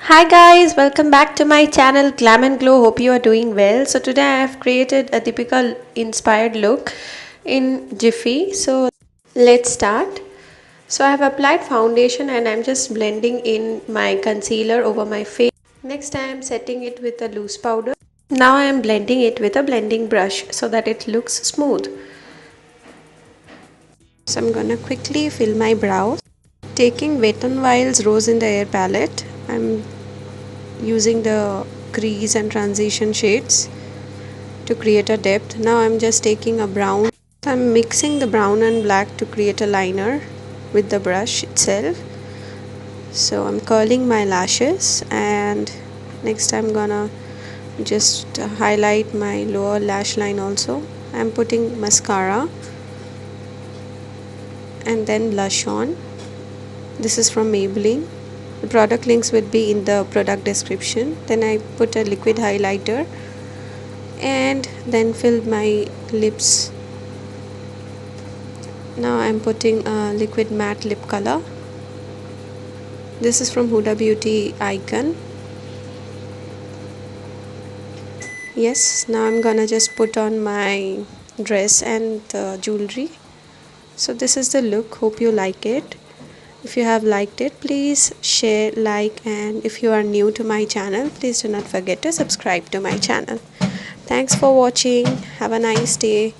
Hi guys, welcome back to my channel Glam and Glow. Hope you are doing well. So today I have created a typical inspired look in Jiffy. So let's start. So I have applied foundation and I'm just blending in my concealer over my face. Next I am setting it with a loose powder. Now I am blending it with a blending brush so that it looks smooth. So I'm gonna quickly fill my brows. Taking Wet n Wild's Rose in the Air palette, I'm using the crease and transition shades to create a depth. Now I'm just taking a brown. I'm mixing the brown and black to create a liner with the brush itself. So I'm curling my lashes, and next I'm gonna just highlight my lower lash line also. I'm putting mascara and then blush on. This is from Maybelline. The product links will be in the product description. Then I put a liquid highlighter and then filled my lips. Now I'm putting a liquid matte lip color. This is from Huda Beauty ICON. Yes, now I'm gonna just put on my dress and jewelry. So this is the look. Hope you like it. If you have liked it, please share, like, and if you are new to my channel, please do not forget to subscribe to my channel. Thanks for watching. Have a nice day.